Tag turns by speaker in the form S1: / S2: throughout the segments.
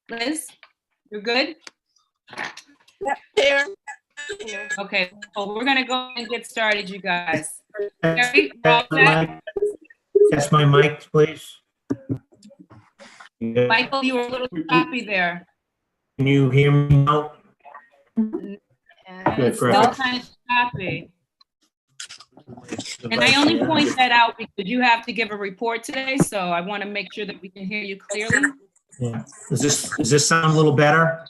S1: Liz, you're good?
S2: Here.
S1: Okay, well, we're gonna go and get started, you guys. Canary, we're all set?
S3: Test my mic, please.
S1: Michael, you were a little choppy there.
S3: Can you hear me now?
S1: It's still kind of choppy. And I only point that out because you have to give a report today, so I want to make sure that we can hear you clearly.
S3: Yeah. Does this sound a little better?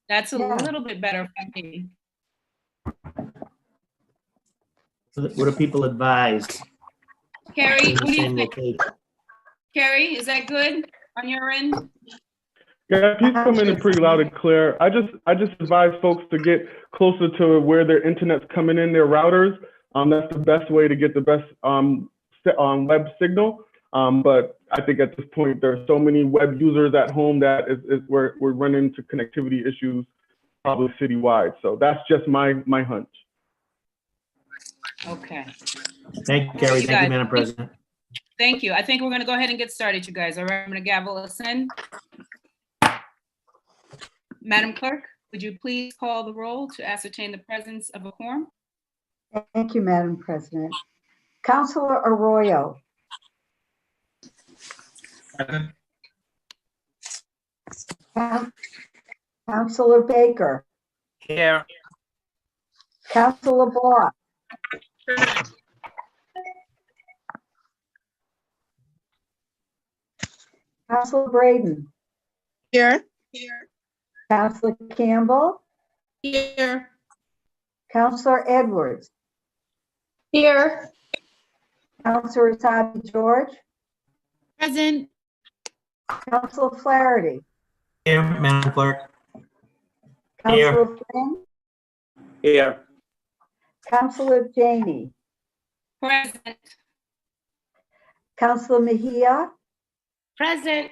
S1: That's a little bit better for me.
S3: What do people advise?
S1: Carrie, what do you
S3: Same
S1: think?
S3: location.
S1: Carrie, is that good on your end?
S4: Yeah, he's coming in pretty loud and clear. I just advise folks to get closer to where their internet's coming in, their routers. That's the best way to get the best web signal. But I think at this point, there are so many web users at home that we're running into connectivity issues probably citywide. So that's just my hunch.
S1: Okay.
S3: Thank you, Carrie. Thank you, Madam President.
S1: Thank you. I think we're going to go ahead and get started, you guys. All right, I'm going to gavel us in. Madam Clerk, would you please call the roll to ascertain the presence of a quorum?
S5: Thank you, Madam President. Councillor Arroyo.
S3: Present.
S5: Councillor Baker.
S2: Here.
S5: Councillor Balk. Councillor Braden.
S2: Here.
S5: Councillor Campbell.
S2: Here.
S5: Councillor Edwards.
S2: Here.
S5: Councillor Asabi George.
S2: Present.
S5: Councillor Flaherty.
S3: Here, Madam Clerk.
S5: Councillor Flynn.
S3: Here.
S5: Councillor Janey.
S1: Present.
S5: Councillor Mejia.
S1: Present.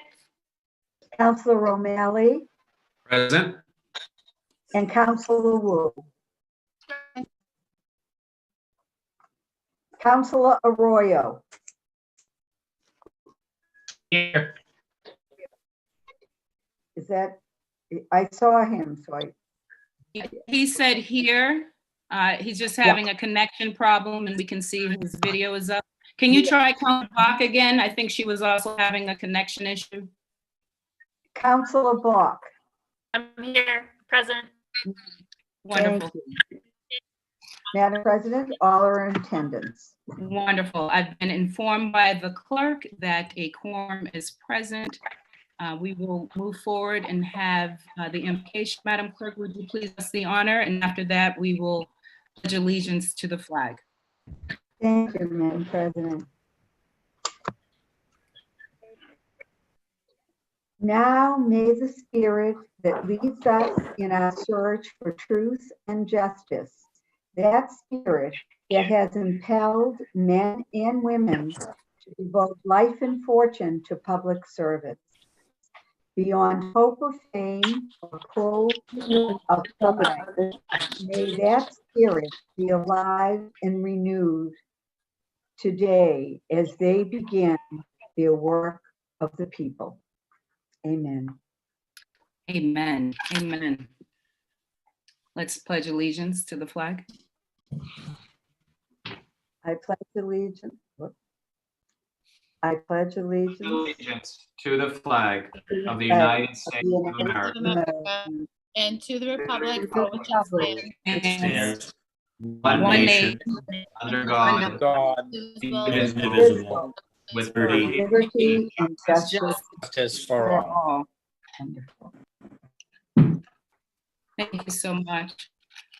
S5: Councillor O'Malley.
S6: Present.
S5: And Councillor Wu. Councillor Arroyo.
S6: Here.
S5: Is that, I saw him, so
S1: He said here, he's just having a connection problem and we can see his video is up. Can you try Councillor Balk again? I think she was also having a connection issue.
S5: Councillor Balk.
S2: I'm here. Present.
S1: Wonderful.
S5: Thank you. Madam President, all are in attendance.
S1: Wonderful. I've been informed by the clerk that a quorum is present. We will move forward and have the invocation. Madam Clerk, would you please us the honor? And after that, we will pledge allegiance to the flag.
S5: Thank you, Madam President. Now may the spirit that leads us in our search for truth and justice, that spirit that has impelled men and women to devote life and fortune to public service, beyond hope of fame or pull of pride, may that spirit be alive and renewed today as they begin their work of the people. Amen.
S1: Amen. Amen. Let's pledge allegiance to the flag.
S5: I pledge allegiance. I pledge allegiance
S6: Allegiance to the flag of the United States of America.
S2: And to the republic for which it stands,
S1: And
S6: One
S1: one
S6: nation,
S1: nation,
S6: under God,
S2: indivisible,
S6: with
S5: liberty and justice
S3: Justice
S5: for all. Wonderful.
S1: thank you so much.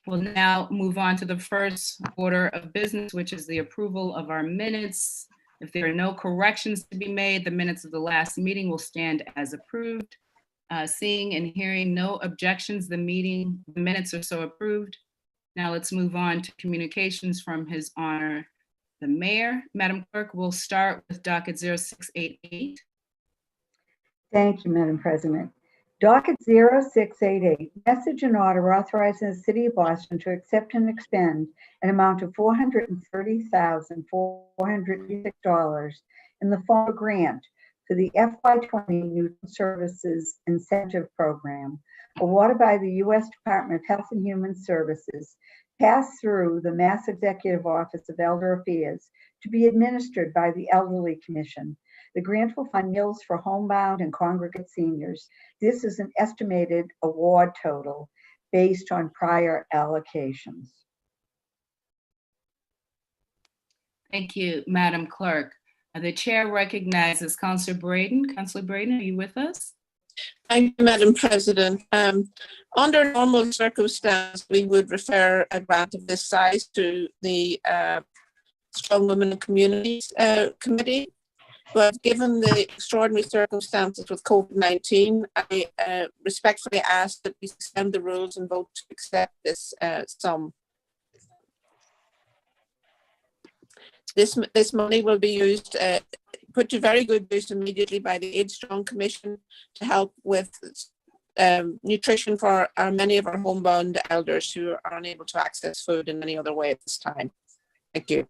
S1: We'll now move on to the first order of business, which is the approval of our minutes. If there are no corrections to be made, the minutes of the last meeting will stand as approved. Seeing and hearing no objections, the minutes are so approved. Now let's move on to communications from His Honor, the Mayor. Madam Clerk, we'll start with Docket 0688.
S5: Thank you, Madam President. Docket 0688, message and order authorizing the City of Boston to accept and expend an amount of $430,436 in the form of a grant for the FY20 Neutral Services Incentive Program, awarded by the U.S. Department of Health and Human Services, passed through the Mass Executive Office of Elder Affairs to be administered by the Elderly Commission. The grant will fund meals for homebound and congregate seniors. This is an estimated award total based on prior allocations.
S1: Thank you, Madam Clerk. The chair recognizes Councillor Braden. Councillor Braden, are you with us?
S7: Thank you, Madam President. Under normal circumstances, we would refer a grant of this size to the Strong Women and Communities Committee. But given the extraordinary circumstances with COVID-19, I respectfully ask that we suspend the rules and vote to accept this sum. This money will be used, put to very good use immediately by the Age Strong Commission to help with nutrition for many of our homebound elders who are unable to access food in any other way at this time. Thank you.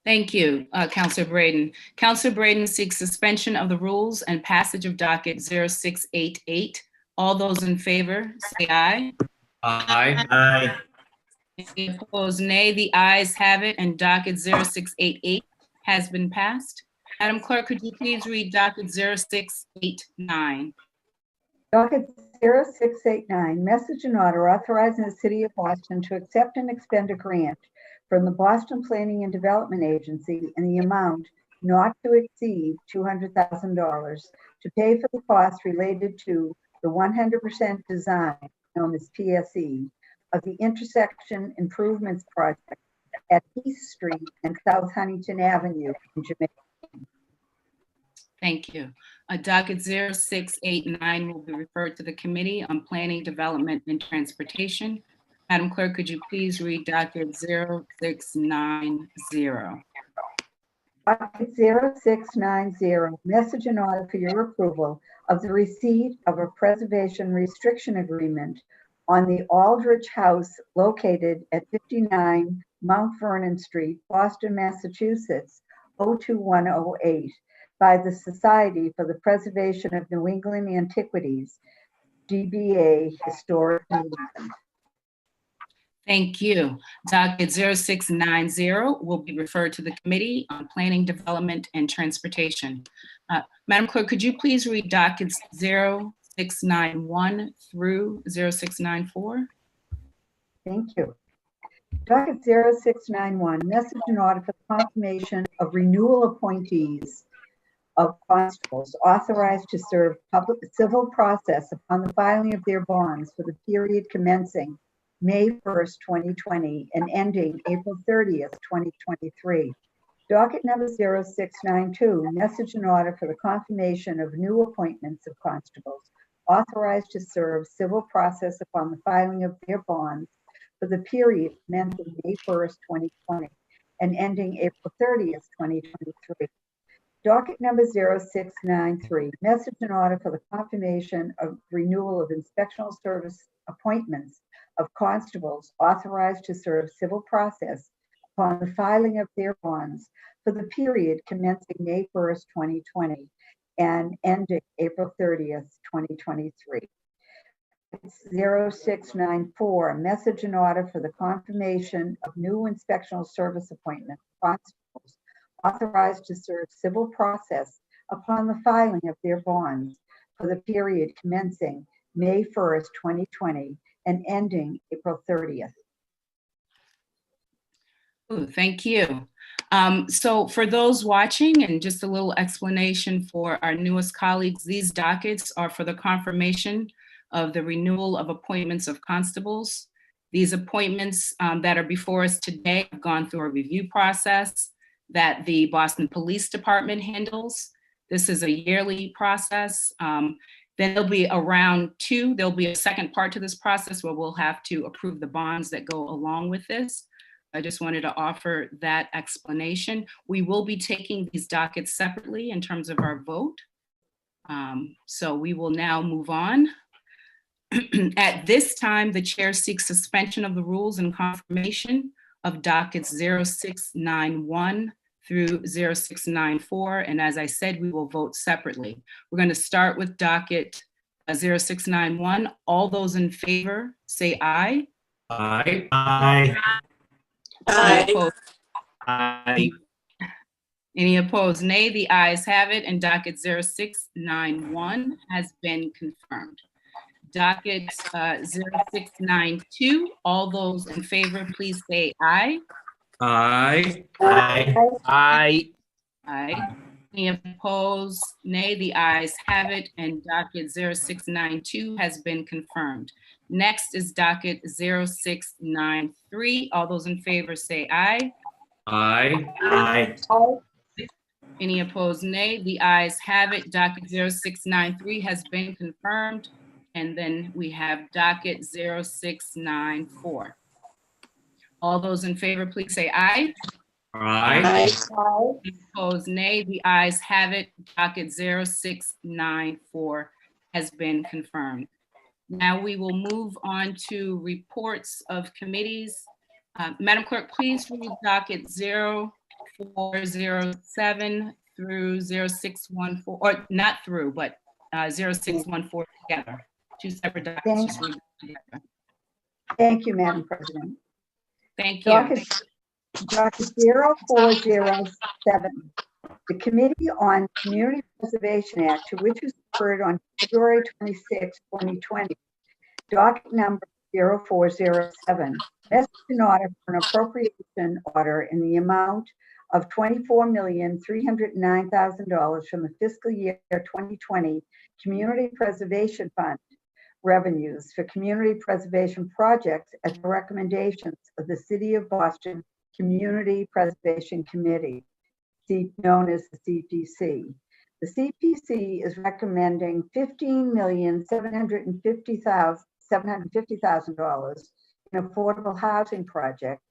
S1: Thank you, Councillor Braden. Councillor Braden seeks suspension of the rules and passage of docket 0688. All those in favor, say aye.
S6: Aye.
S3: Aye.
S1: Any opposed, nay. The ayes have it, and docket 0688 has been passed. Madam Clerk, could you please read docket 0689?
S5: Docket 0689, message and order authorizing the City of Boston to accept and expend a grant from the Boston Planning and Development Agency in the amount not to exceed $200,000 to pay for the costs related to the 100% design, known as PSE, of the intersection improvements project at East Street and South Huntington Avenue in Jamaica.
S1: Thank you. Docket 0689 will be referred to the Committee on Planning, Development, and Transportation. Madam Clerk, could you please read docket 0690?
S5: Docket 0690, message and order for your approval of the receipt of a preservation restriction agreement on the Aldrich House located at 59 Mount Vernon Street, Boston, Massachusetts, 02108 by the Society for the Preservation of New England Antiquities, DBA Historic Museum.
S1: Thank you. Docket 0690 will be referred to the Committee on Planning, Development, and Transportation. Madam Clerk, could you please read dockets 0691 through 0694?
S5: Thank you. Docket 0691, message and order for the confirmation of renewal appointees of constables authorized to serve public civil process upon the filing of their bonds for the period commencing May 1st, 2020 and ending April 30th, 2023. Docket number 0692, message and order for the confirmation of new appointments of constables authorized to serve civil process upon the filing of their bonds for the period commencing May 1st, 2020 and ending April 30th, 2023. Docket number 0693, message and order for the confirmation of renewal of inspectional service appointments of constables authorized to serve civil process upon the filing of their bonds for the period commencing May 1st, 2020 and ending April 30th, 2023. 0694, message and order for the confirmation of new inspectional service appointments of constables authorized to serve civil process upon the filing of their bonds for the period commencing May 1st, 2020 and ending April 30th.
S1: Ooh, thank you. So for those watching, and just a little explanation for our newest colleagues, these dockets are for the confirmation of the renewal of appointments of constables. These appointments that are before us today have gone through a review process that the Boston Police Department handles. This is a yearly process. Then there'll be there'll be a second part to this process where we'll have to approve the bonds that go along with this. I just wanted to offer that explanation. We will be taking these dockets separately in terms of our vote. So we will now move on. At this time, the chair seeks suspension of the rules and confirmation of dockets 0691 through 0694. And as I said, we will vote separately. We're going to start with docket 0691. All those in favor, say aye.
S3: Aye.
S1: Any
S7: Aye.
S1: opposed?
S3: Aye.
S1: Any opposed? Nay. The ayes have it, and docket 0691 has been confirmed. Docket 0692, all those in favor, please say aye.
S3: Aye. Aye. Aye.
S1: Aye. Any opposed? Nay. The ayes have it, and docket 0692 has been confirmed. Next is docket 0693. All those in favor say aye.
S3: Aye. Aye.
S1: Any opposed? Nay. The ayes have it. Docket 0693 has been confirmed. And then we have docket 0694. All those in favor, please say aye.
S3: Aye.
S1: Any opposed? Nay. The ayes have it. Docket 0694 has been confirmed. Now we will move on to reports of committees. Madam Clerk, please read docket 0407 through 0614, or not through, but 0614 together. Two separate documents. Just read them together.
S5: Thank you, Madam President.
S1: Thank you.
S5: Docket 0407. The Committee on Community Preservation Act, to which was referred on February 26, 2020. Docket number 0407. Message in order for an appropriation order in the amount of $24,309,000 from the fiscal year 2020 Community Preservation Fund revenues for community preservation projects at the recommendations of the City of Boston Community Preservation Committee, known as the CPC. The CPC is recommending $15,750,000 in affordable housing projects,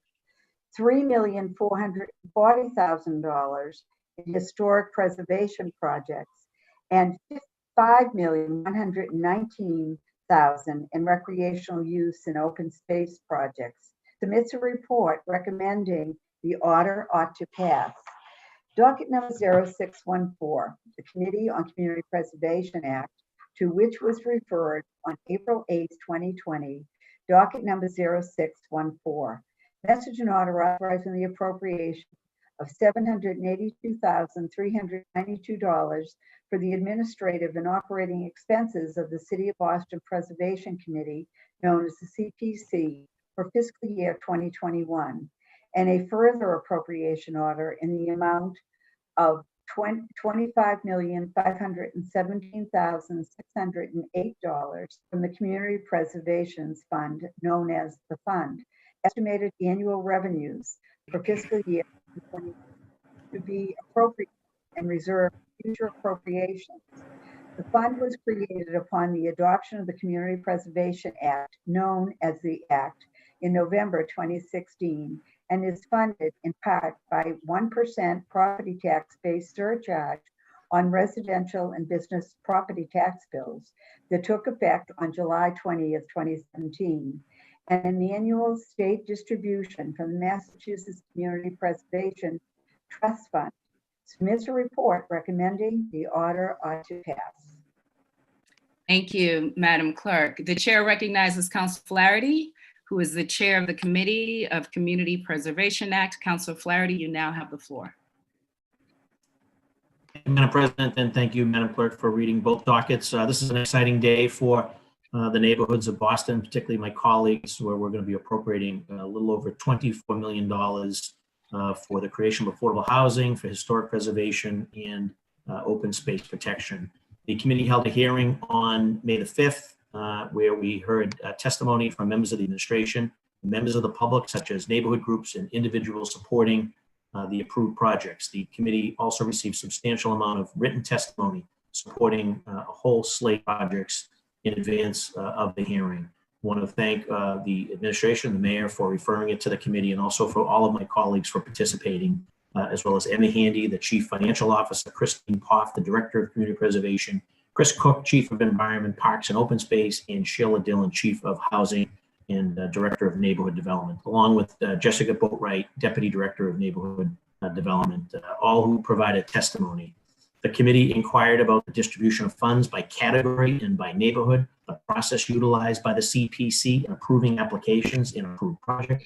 S5: $3,440,000 in historic preservation projects, and $5,119,000 in recreational use and open space projects. Submits a report recommending the order ought to pass. Docket number 0614, the Committee on Community Preservation Act, to which was referred on April 8, 2020. Docket number 0614. Message and order authorizing the appropriation of $782,392 for the administrative and operating expenses of the City of Boston Preservation Committee, known as the CPC, for fiscal year 2021, and a further appropriation order in the amount of $25,517,608 from the Community Preservation Fund, known as the Fund. Estimated annual revenues for fiscal year 2020 to be appropriate and reserved future appropriations. The fund was created upon the adoption of the Community Preservation Act, known as the Act, in November 2016, and is funded in part by 1% property tax-based surcharge on residential and business property tax bills that took effect on July 20th, 2017, and an annual state distribution from the Massachusetts Community Preservation Trust Fund. Submits a report recommending the order ought to pass.
S1: Thank you, Madam Clerk. The chair recognizes Councillor Flaherty, who is the chair of the Committee of Community Preservation Act. Councillor Flaherty, you now have the floor.
S3: Madam President, and thank you, Madam Clerk, for reading both dockets. This is an exciting day for the neighborhoods of Boston, particularly my colleagues, where we're going to be appropriating a little over $24 million for the creation of affordable housing, for historic preservation, and open space protection. The committee held a hearing on May the 5th, where we heard testimony from members of the administration, members of the public, such as neighborhood groups and individuals supporting the approved projects. The committee also received substantial amount of written testimony supporting a whole slate of projects in advance of the hearing. I want to thank the administration, the mayor, for referring it to the committee, and also for all of my colleagues for participating, as well as Emma Handy, the Chief Financial Officer, Christine Poff, the Director of Community Preservation, Chris Cook, Chief of Environment, Parks and Open Space, and Sheila Dillon, Chief of Housing and Director of Neighborhood Development, along with Jessica Boatwright, Deputy Director of Neighborhood Development, all who provided testimony. The committee inquired about the distribution of funds by category and by neighborhood, the process utilized by the CPC in approving applications in approved project.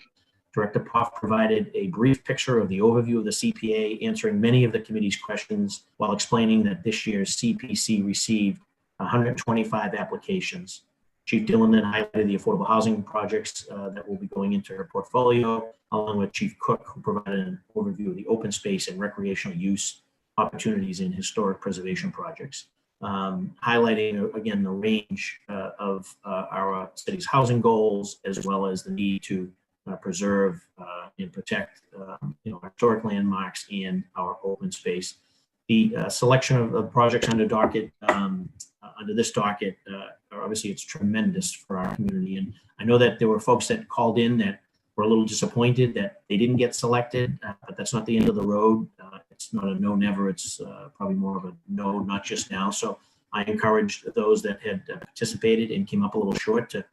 S3: Director Poff provided a brief picture of the overview of the CPA, answering many of the committee's questions while explaining that this year's CPC received 125 applications. Chief Dillon then highlighted the affordable housing projects that will be going into her portfolio, along with Chief Cook, who provided an overview of the open space and recreational use opportunities in historic preservation projects, highlighting again the range of our city's housing goals, as well as the need to preserve and protect historic landmarks and our open space. The selection of projects under docket, under this docket, obviously it's tremendous for our community. And I know that there were folks that called in that were a little disappointed that they didn't get selected, but that's not the end of the road. It's not a no never, it's probably more of a no, not just now. So I encouraged those that had participated and came up a little short to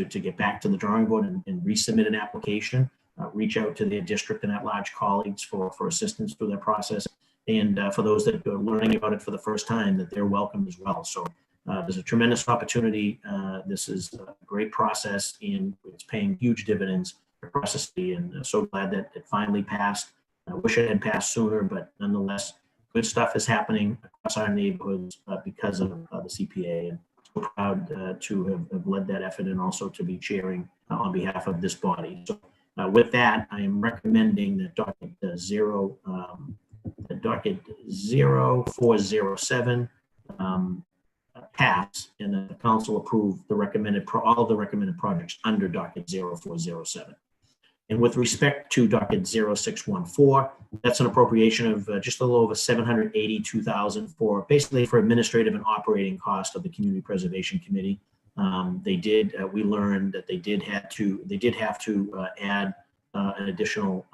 S3: get back to the drawing board and resubmit an application, reach out to their district and at-large colleagues for assistance through that process. And for those that are learning about it for the first time, that they're welcome as well. So there's a tremendous opportunity. This is a great process, and it's paying huge dividends across the city, and so glad that it finally passed. I wish it had passed sooner, but nonetheless, good stuff is happening across our neighborhoods because of the CPA, and so proud to have led that effort and also to be chairing on behalf of this body. So with that, I am recommending that docket 0407 pass, and that the council approve the recommended all of the recommended projects under docket 0407. And with respect to docket 0614, that's an appropriation of just a little over $782,000 for basically for administrative and operating cost of the Community Preservation Committee. We learned that they did have to add an additional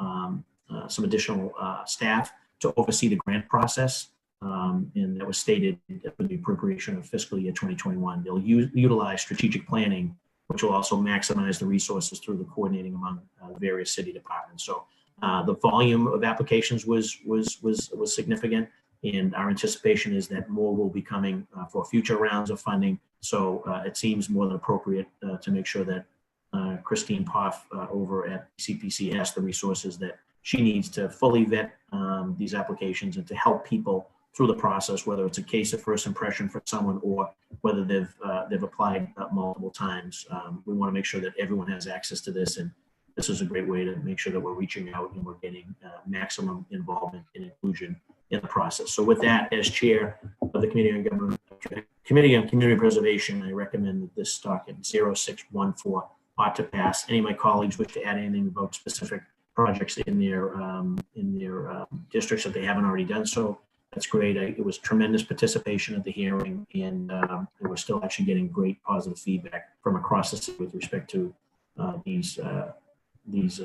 S3: some additional staff to oversee the grant process. And that was stated for the appropriation of fiscal year 2021. They'll utilize strategic planning, which will also maximize the resources through the coordinating among the various city departments. So the volume of applications was significant, and our anticipation is that more will be coming for future rounds of funding. So it seems more than appropriate to make sure that Christine Poff over at CPC has the resources that she needs to fully vet these applications and to help people through the process, whether it's a case of first impression for someone or whether they've applied multiple times. We want to make sure that everyone has access to this, and this is a great way to make sure that we're reaching out and we're getting maximum involvement and inclusion in the process. So with that, as chair of the Committee on Community Preservation, I recommend that this docket 0614 ought to pass. Any of my colleagues wish to add anything about specific projects in their districts that they haven't already done so, that's great. It was tremendous participation at the hearing, and we're still actually getting great positive feedback from across the city with respect to these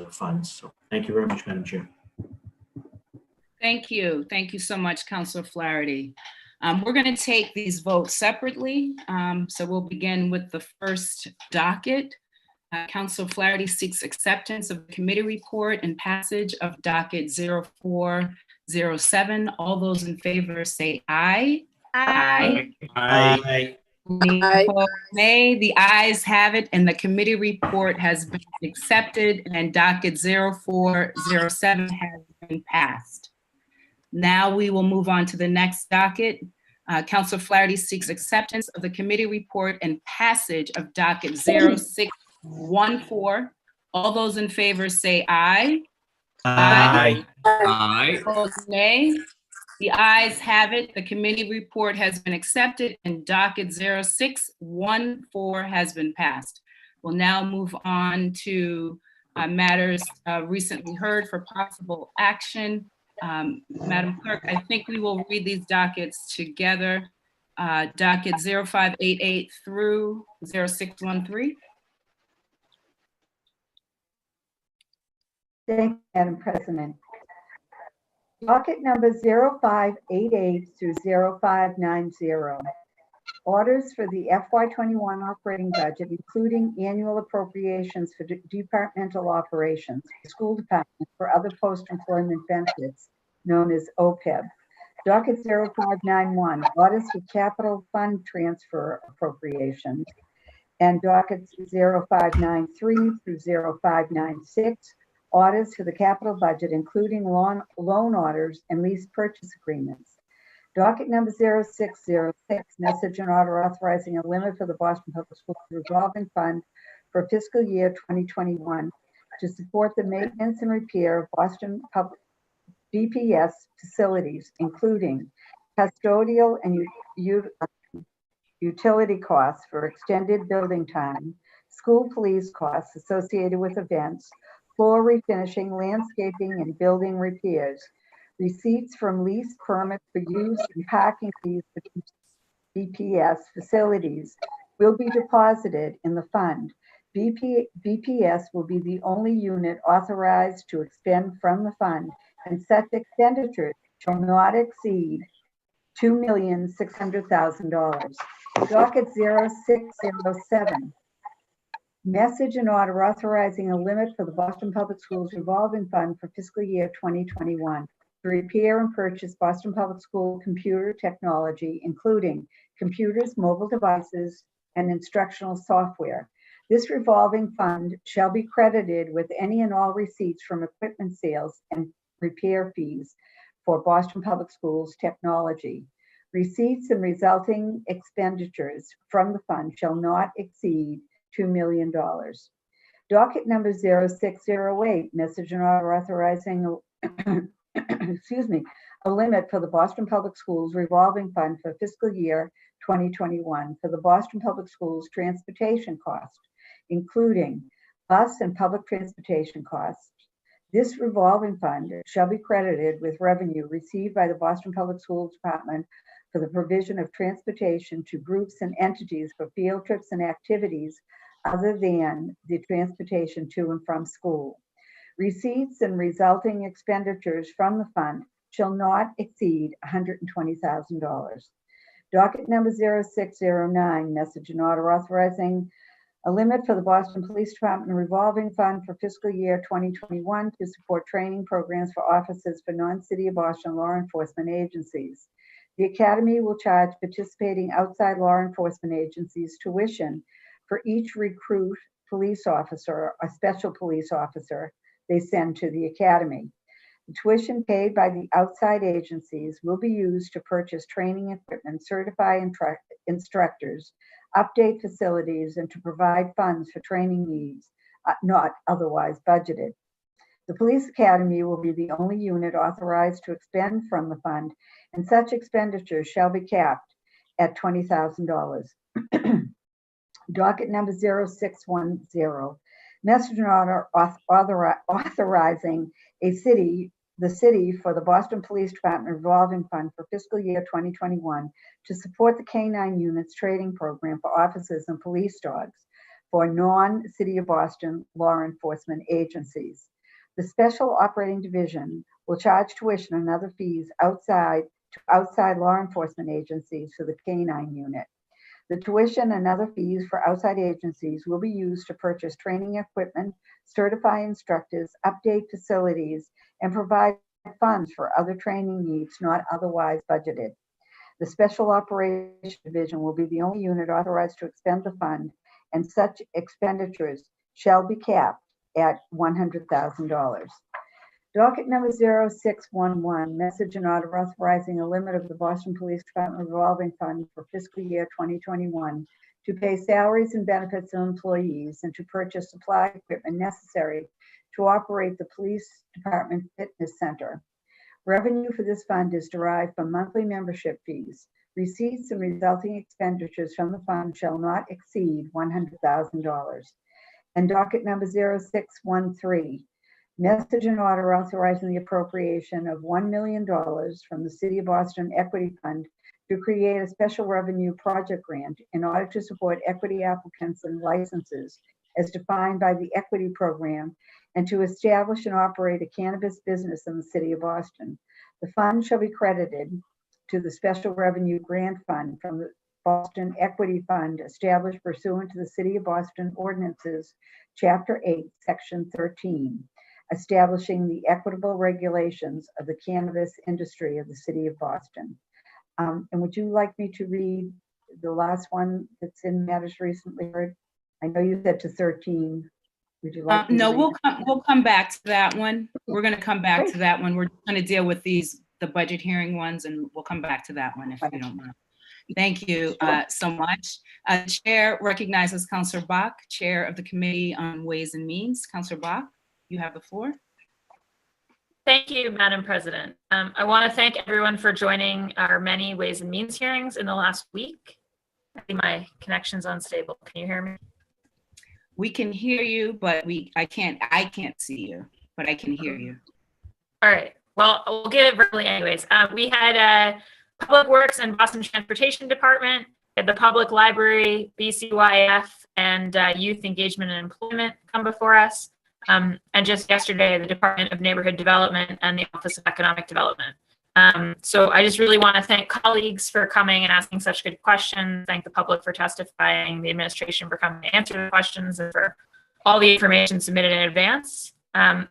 S3: funds. So thank you very much, Madam Chair.
S1: Thank you. Thank you so much, Councillor Flaherty. We're going to take these votes separately. So we'll begin with the first docket. Councillor Flaherty seeks acceptance of the committee report and passage of docket 0407. All those in favor say aye.
S2: Aye.
S3: Aye.
S1: Aye. Nay. The ayes have it, and the committee report has been accepted, and docket 0407 has been passed. Now we will move on to the next docket. Councillor Flaherty seeks acceptance of the committee report and passage of docket 0614. All those in favor say aye.
S3: Aye.
S6: Aye.
S1: Opposed, nay. The ayes have it. The committee report has been accepted, and docket 0614 has been passed. We'll now move on to matters recently heard for possible action. Madam Clerk, I think we will read these dockets together. Docket 0588 through 0613.
S5: Thank you, Madam President. Docket number 0588 through 0590. Orders for the FY21 operating budget, including annual appropriations for departmental operations, school department for other post-employment benefits, known as OPEB. Docket 0591, orders for capital fund transfer appropriations, and dockets 0593 through 0596, orders for the capital budget, including loan orders and lease purchase agreements. Docket number 0606, message and order authorizing a limit for the Boston Public Schools revolving fund for fiscal year 2021 to support the maintenance and repair of Boston Public BPS facilities, including custodial and utility costs for extended building time, school police costs associated with events, floor refinishing, landscaping, and building repairs. Receipts from lease permits for use and parking fees for BPS facilities will be deposited in the fund. BPS will be the only unit authorized to expend from the fund, and such expenditures shall not exceed $2,600,000. Docket 0607. Message and order authorizing a limit for the Boston Public Schools revolving fund for fiscal year 2021 to repair and purchase Boston Public School computer technology, including computers, mobile devices, and instructional software. This revolving fund shall be credited with any and all receipts from equipment sales and repair fees for Boston Public Schools technology. Receipts and resulting expenditures from the fund shall not exceed $2 million. Docket number 0608, message and order authorizing a limit for the Boston Public Schools revolving fund for fiscal year 2021 for the Boston Public Schools transportation cost, including bus and public transportation costs. This revolving fund shall be credited with revenue received by the Boston Public Schools Department for the provision of transportation to groups and entities for field trips and activities other than the transportation to and from school. Receipts and resulting expenditures from the fund shall not exceed $120,000. Docket number 0609, message and order authorizing a limit for the Boston Police Department revolving fund for fiscal year 2021 to support training programs for officers for non-City of Boston law enforcement agencies. The Academy will charge participating outside law enforcement agencies tuition for each recruit police officer or special police officer they send to the Academy. The tuition paid by the outside agencies will be used to purchase training equipment, certify instructors, update facilities, and to provide funds for training needs not otherwise budgeted. The Police Academy will be the only unit authorized to expend from the fund, and such expenditures shall be capped at $20,000. Docket number 0610, message and order authorizing the city for the Boston Police Department revolving fund for fiscal year 2021 to support the K-9 units trading program for officers and police dogs for non-City of Boston law enforcement agencies. The Special Operating Division will charge tuition and other fees outside law enforcement agencies for the K-9 unit. The tuition and other fees for outside agencies will be used to purchase training equipment, certify instructors, update facilities, and provide funds for other training needs not otherwise budgeted. The Special Operations Division will be the only unit authorized to expend the fund, and such expenditures shall be capped at $100,000. Docket number 0611, message and order authorizing a limit of the Boston Police Department revolving fund for fiscal year 2021 to pay salaries and benefits of employees and to purchase supply equipment necessary to operate the Police Department Fitness Center. Revenue for this fund is derived from monthly membership fees. Receipts and resulting expenditures from the fund shall not exceed $100,000. And docket number 0613, message and order authorizing the appropriation of $1 million from the City of Boston Equity Fund to create a special revenue project grant in order to support equity applicants and licenses as defined by the Equity Program, and to establish and operate a cannabis business in the City of Boston. The fund shall be credited to the Special Revenue Grant Fund from Boston Equity Fund established pursuant to the City of Boston Ordinances, Chapter 8, Section 13, establishing the equitable regulations of the cannabis industry of the City of Boston. And would you like me to read the last one that's in matters recently heard? I know you said to 13. Would you like me to
S1: No,
S5: read
S1: we'll come back to that one. We're going to come back to that one. We're going to deal with the budget hearing ones, and we'll come back to that one if you don't mind. Thank you so much. Chair recognizes Councillor Balk, Chair of the Committee on Ways and Means. Councillor Balk, you have the floor.
S8: Thank you, Madam President. I want to thank everyone for joining our many Ways and Means hearings in the last week. I think my connection's unstable. Can you hear me?
S1: We can hear you, but I can't see you, but I can hear you.
S8: All right. Well, we'll get it verbally anyways. We had Public Works and Boston Transportation Department, the Public Library, BCYF, and Youth Engagement and Employment come before us. And just yesterday, the Department of Neighborhood Development and the Office of Economic Development. So I just really want to thank colleagues for coming and asking such good questions, thank the public for testifying, the administration for coming to answer the questions, and for all the information submitted in advance.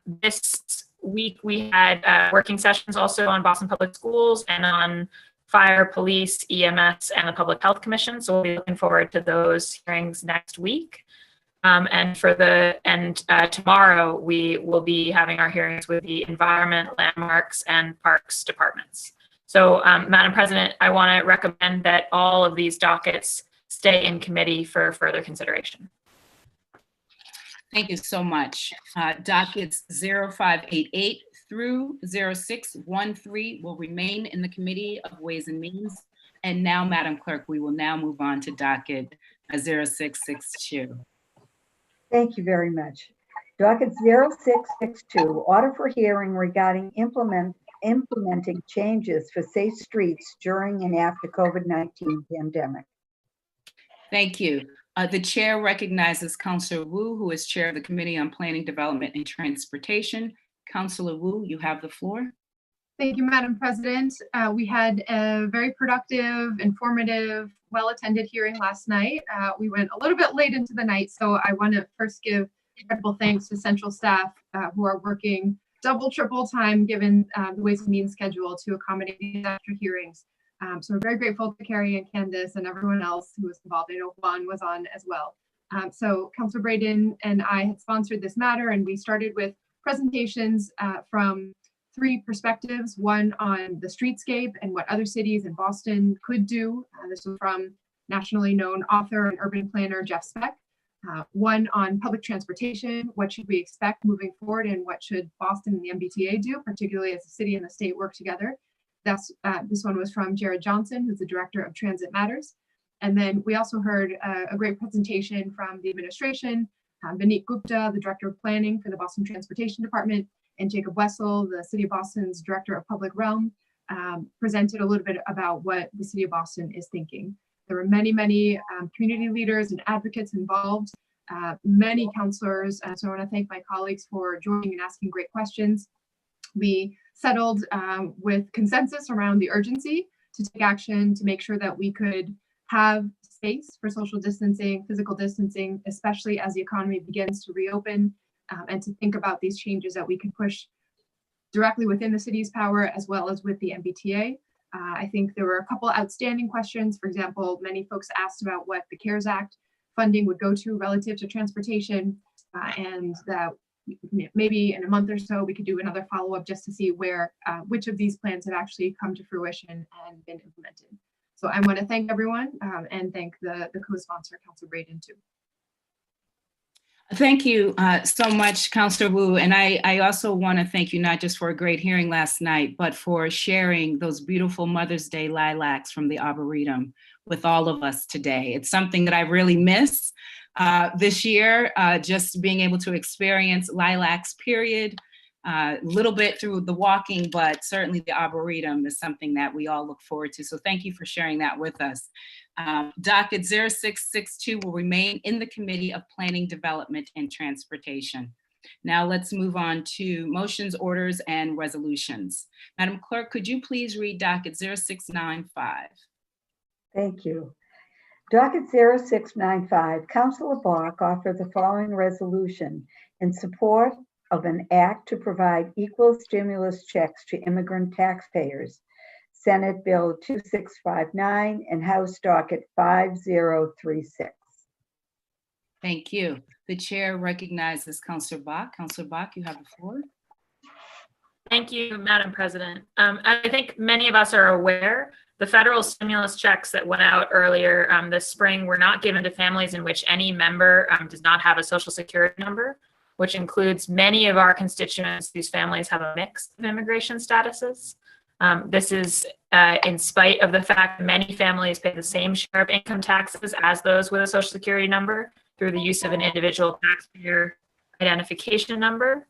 S8: This week we had working sessions also on Boston Public Schools and on fire, police, EMS, and the Public Health Commission. So we'll be looking forward to those hearings next week. And tomorrow we will be having our hearings with the Environment, Landmarks, and Parks departments. So, Madam President, I want to recommend that all of these dockets stay in committee for further consideration.
S1: Thank you so much. Dockets 0588 through 0613 will remain in the Committee of Ways and Means. And now, Madam Clerk, we will now move on to docket 0662.
S5: Thank you very much. Docket 0662, order for hearing regarding implementing changes for safe streets during and after COVID-19 pandemic.
S1: Thank you. The chair recognizes Councillor Wu, who is chair of the Committee on Planning, Development, and Transportation. Councillor Wu, you have the floor.
S2: Thank you, Madam President. We had a very productive, informative, well-attended hearing last night. We went a little bit late into the night, so I want to first give incredible thanks to central staff who are working double, triple time given the Ways and Means schedule to accommodate these extra hearings. So we're very grateful to Carrie and Candace and everyone else who was involved. I know Juan was on as well. So Councillor Braden and I had sponsored this matter, and we started with presentations from three perspectives, one on the streetscape and what other cities in Boston could do. This was from nationally known author and urban planner Jeff Speck. One on public transportation, what should we expect moving forward, and what should Boston and the MBTA do, particularly as the city and the state work together. This one was from Jared Johnson, who's the director of Transit Matters. And then we also heard a great presentation from the administration, Vineet Gupta, the director of planning for the Boston Transportation Department, and Jacob Wessel, the City of Boston's Director of Public Realm, presented a little bit about what the City of Boston is thinking. There were many, many community leaders and advocates involved, many counselors, so I want to thank my colleagues for joining and asking great questions. We settled with consensus around the urgency to take action to make sure that we could have space for social distancing, physical distancing, especially as the economy begins to reopen, and to think about these changes that we can push directly within the city's power as well as with the MBTA. I think there were a couple outstanding questions. For example, many folks asked about what the CARES Act funding would go to relative to transportation, and that maybe in a month or so we could do another follow-up just to see where which of these plans have actually come to fruition and been implemented. So I want to thank everyone and thank the co-sponsor, Councillor Braden, too.
S1: Thank you so much, Councillor Wu. And I also want to thank you not just for a great hearing last night, but for sharing those beautiful Mother's Day lilacs from the Arboretum with all of us today. It's something that I really miss this year, just being able to experience lilacs, period. A little bit through the walking, but certainly the Arboretum is something that we all look forward to. So thank you for sharing that with us. Docket 0662 will remain in the Committee of Planning, Development, and Transportation. Now let's move on to motions, orders, and resolutions. Madam Clerk, could you please read docket 0695?
S5: Thank you. Docket 0695, Councillor Balk offered the following resolution in support of an act to provide equal stimulus checks to immigrant taxpayers. Senate Bill 2659 and House Docket 5036.
S1: Thank you. The chair recognizes Councillor Balk. Councillor Balk, you have the floor.
S8: Thank you, Madam President. I think many of us are aware the federal stimulus checks that went out earlier this spring were not given to families in which any member does not have a social security number, which includes many of our constituents whose families have a mix of immigration statuses. This is in spite of the fact that many families pay the same share of income taxes as those with a social security number through the use of an individual taxpayer identification number.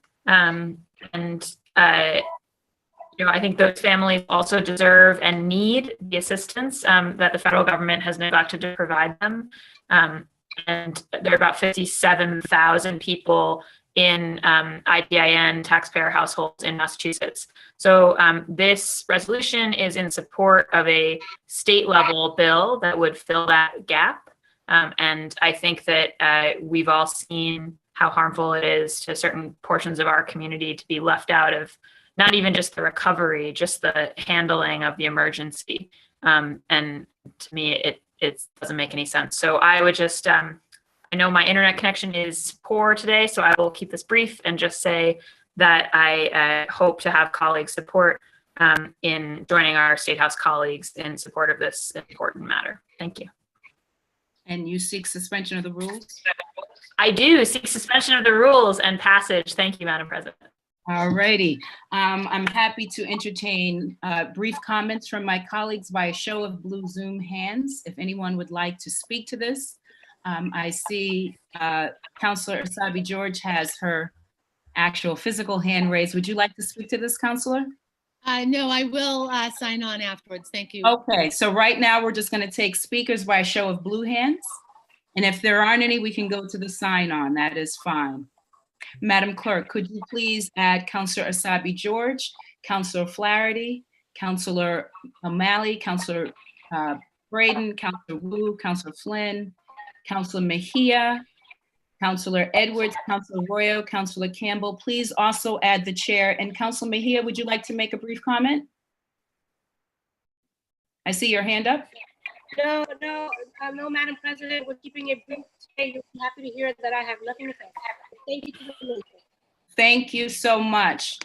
S8: I think those families also deserve and need the assistance that the federal government has neglected to provide them. And there are about 57,000 people in IDIN taxpayer households in Massachusetts. So this resolution is in support of a state level bill that would fill that gap. And I think that we've all seen how harmful it is to certain portions of our community to be left out of not even just the recovery, just the handling of the emergency. And to me, it doesn't make any sense. So I would just, I know my internet connection is poor today, so I will keep this brief and just say that I hope to have colleagues support in joining our State House colleagues in support of this important matter. Thank you.
S1: And you seek suspension of the rules?
S8: I do seek suspension of the rules and passage. Thank you, Madam President.
S1: All righty. I'm happy to entertain brief comments from my colleagues by a show of blue Zoom hands. If anyone would like to speak to this, I see Councillor Asabi George has her actual physical hand raised. Would you like to speak to this, Councillor?
S9: No, I will sign on afterwards. Thank you.
S1: Okay, so right now we're just going to take speakers by a show of blue hands. And if there aren't any, we can go to the sign on. That is fine. Madam Clerk, could you please add Councillor Asabi George, Councillor Flaherty, Councillor O'Malley, Councillor Braden, Councillor Wu, Councillor Flynn, Councillor Mejia, Councillor Edwards, Councillor Roya, Councillor Campbell. Please also add the chair. And Councillor Mejia, would you like to make a brief comment? I see your hand up.
S10: No, Madam President, we're keeping it brief today. You'll be happy to hear that I have nothing to say. Thank you for the information.
S1: Thank you so much.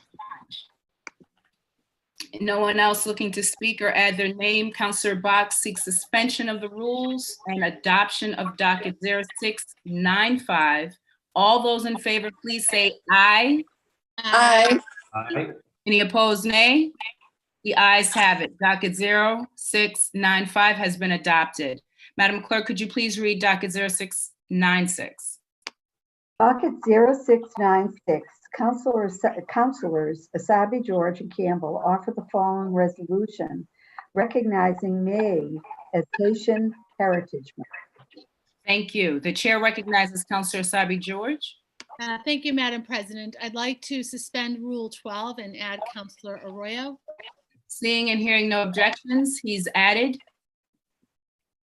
S1: No one else looking to speak or add their name. Councillor Balk seeks suspension of the rules and adoption of Docket 0695. All those in favor, please say aye.
S7: Aye.
S6: Aye.
S1: Any opposed, nay? The ayes have it. Docket 0695 has been adopted. Madam Clerk, could you please read Docket 0696?
S5: Docket 0696, Councillors Asabi George and Campbell offer the following resolution recognizing May as Haitian Heritage Month.
S1: Thank you. The chair recognizes Councillor Asabi George.
S9: Thank you, Madam President. I'd like to suspend Rule 12 and add Councillor Arroyo.
S1: Seeing and hearing no objections, he's added.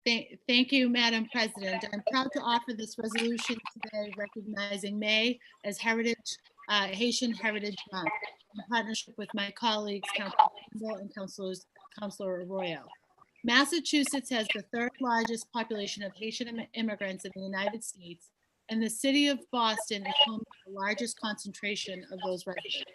S9: Thank you, Madam President. I'm proud to offer this resolution today recognizing May as Haitian Heritage Month in partnership with my colleagues, Councillor Campbell and Councillor Arroyo. Massachusetts has the third largest population of Haitian immigrants in the United States, and the city of Boston is home to the largest concentration of those residents.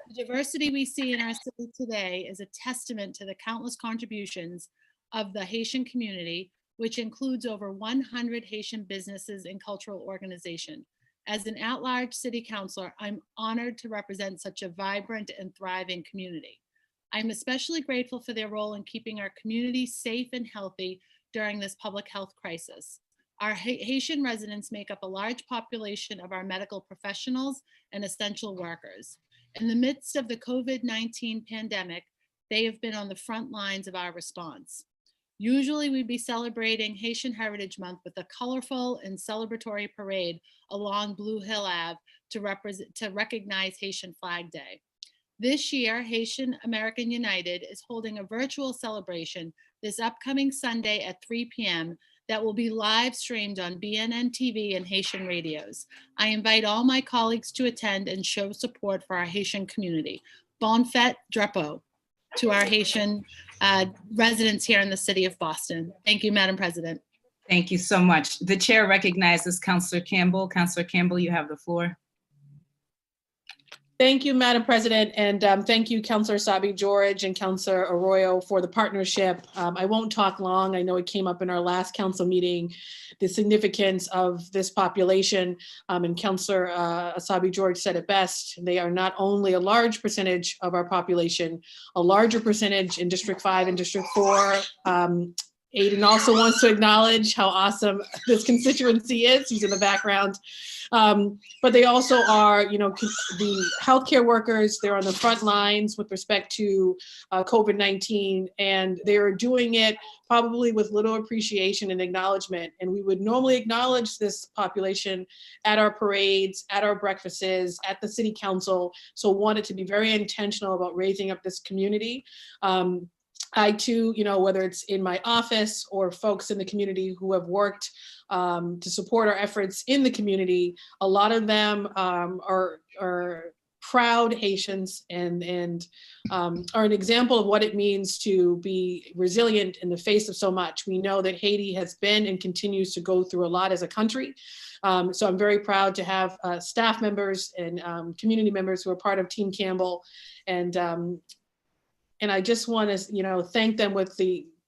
S9: The diversity we see in our city today is a testament to the countless contributions of the Haitian community, which includes over 100 Haitian businesses and cultural organizations. As an at-large city councilor, I'm honored to represent such a vibrant and thriving community. I'm especially grateful for their role in keeping our community safe and healthy during this public health crisis. Our Haitian residents make up a large population of our medical professionals and essential workers. In the midst of the COVID-19 pandemic, they have been on the front lines of our response. Usually we'd be celebrating Haitian Heritage Month with a colorful and celebratory parade along Blue Hill Ave to recognize Haitian Flag Day. This year, Haitian American United is holding a virtual celebration this upcoming Sunday at 3 p.m. that will be live streamed on BNN TV and Haitian radios. I invite all my colleagues to attend and show support for our Haitian community. Bon fête, drapeau, to our Haitian residents here in the city of Boston. Thank you, Madam President.
S1: Thank you so much. The chair recognizes Councillor Campbell. Councillor Campbell, you have the floor.
S11: Thank you, Madam President, and thank you, Councillor Asabi George and Councillor Arroyo for the partnership. I won't talk long. I know it came up in our last council meeting, the significance of this population, and Councillor Asabi George said it best. They are not only a large percentage of our population, a larger percentage in District 5 and District 4. Aiden also wants to acknowledge how awesome this constituency is. He's in the background. But they also are, you know, the healthcare workers. They're on the front lines with respect to COVID-19, and they are doing it probably with little appreciation and acknowledgement. And we would normally acknowledge this population at our parades, at our breakfasts, at the city council. So wanted to be very intentional about raising up this community. I too, you know, whether it's in my office or folks in the community who have worked to support our efforts in the community, a lot of them are proud Haitians and are an example of what it means to be resilient in the face of so much. We know that Haiti has been and continues to go through a lot as a country. So I'm very proud to have staff members and community members who are part of Team Campbell. And I just want to, you know, thank them with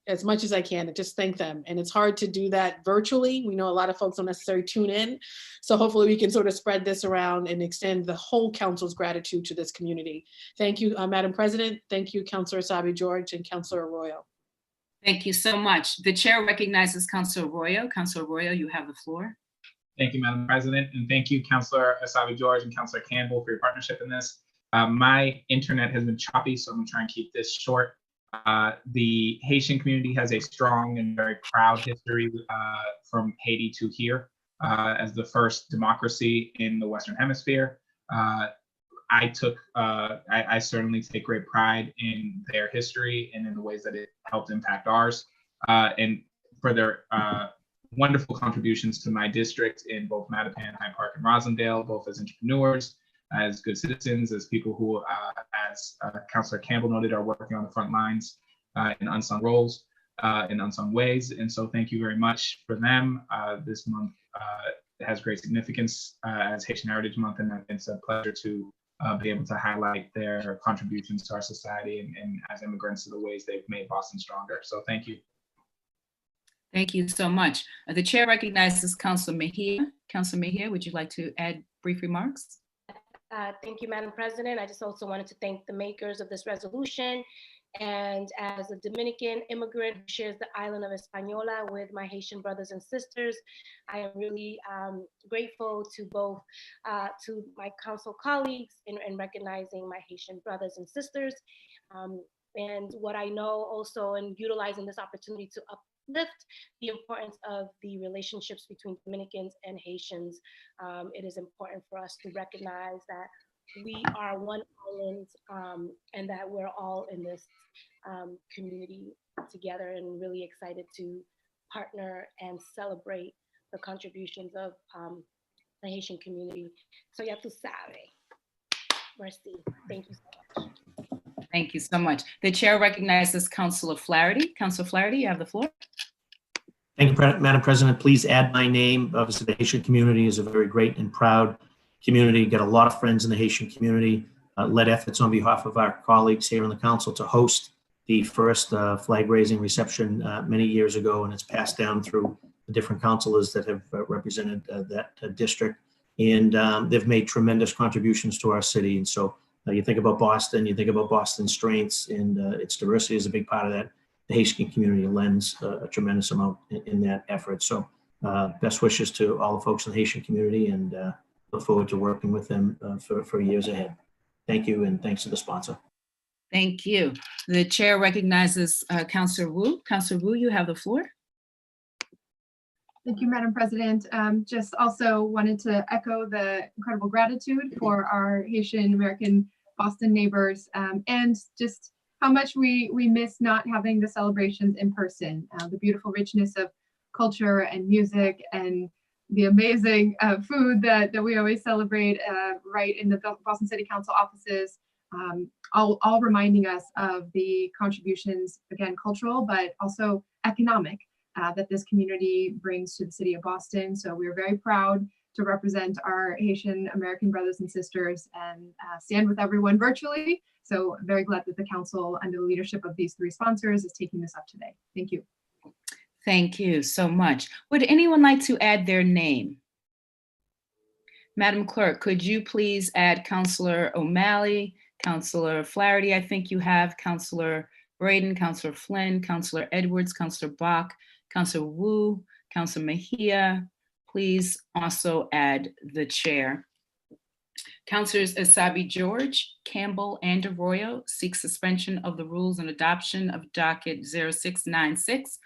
S11: as much as I can, and just thank them. And it's hard to do that virtually. We know a lot of folks don't necessarily tune in. So hopefully we can sort of spread this around and extend the whole council's gratitude to this community. Thank you, Madam President. Thank you, Councillor Asabi George and Councillor Arroyo.
S1: Thank you so much. The chair recognizes Councillor Arroyo. Councillor Arroyo, you have the floor.
S12: Thank you, Madam President. And thank you, Councillor Asabi George and Councillor Campbell for your partnership in this. My internet has been choppy, so I'm gonna try and keep this short. The Haitian community has a strong and very proud history from Haiti to here as the first democracy in the Western Hemisphere. I certainly take great pride in their history and in the ways that it helped impact ours, and for their wonderful contributions to my district in both Mattapan, Hyde Park, and Rosendale, both as entrepreneurs, as good citizens, as people who, as Councillor Campbell noted, are working on the front lines in unsung roles, in unsung ways. And so thank you very much for them. This month has great significance as Haitian Heritage Month, and it's a pleasure to be able to highlight their contributions to our society and as immigrants to the ways they've made Boston stronger. So thank you.
S1: Thank you so much. The chair recognizes Councillor Mejia. Councillor Mejia, would you like to add brief remarks?
S10: Thank you, Madam President. I just also wanted to thank the makers of this resolution. And as a Dominican immigrant who shares the island of Hispaniola with my Haitian brothers and sisters, I am really grateful to both to my council colleagues in recognizing my Haitian brothers and sisters. And what I know also in utilizing this opportunity to uplift the importance of the relationships between Dominicans and Haitians. It is important for us to recognize that we are one island and that we're all in this community together, and really excited to partner and celebrate the contributions of the Haitian community. So ya tu sabe. Merci. Thank you so much.
S1: Thank you so much. The chair recognizes Councillor Flaherty. Councillor Flaherty, you have the floor.
S3: Thank you, Madam President. Please add my name. Obviously, the Haitian community is a very great and proud community. Got a lot of friends in the Haitian community. Led efforts on behalf of our colleagues here in the council to host the first flag-raising reception many years ago, and it's passed down through the different councilors that have represented that district. And they've made tremendous contributions to our city. And so you think about Boston, you think about Boston's strengths, and its diversity is a big part of that. The Haitian community lends a tremendous amount in that effort. So best wishes to all the folks in the Haitian community, and look forward to working with them for years ahead. Thank you, and thanks to the sponsor.
S1: Thank you. The chair recognizes Councillor Wu. Councillor Wu, you have the floor.
S2: Thank you, Madam President. Just also wanted to echo the incredible gratitude for our Haitian American Boston neighbors, and just how much we miss not having the celebrations in person. The beautiful richness of culture and music and the amazing food that we always celebrate right in the Boston City Council offices, all reminding us of the contributions, again, cultural, but also economic, that this community brings to the city of Boston. So we're very proud to represent our Haitian American brothers and sisters and stand with everyone virtually. So very glad that the council, under the leadership of these three sponsors, is taking this up today. Thank you.
S1: Thank you so much. Would anyone like to add their name? Madam Clerk, could you please add Councillor O'Malley, Councillor Flaherty, I think you have, Councillor Braden, Councillor Flynn, Councillor Edwards, Councillor Balk, Councillor Wu, Councillor Mejia. Please also add the chair. Councillors Asabi George, Campbell, and Roya seek suspension of the rules and adoption of Docket 0696.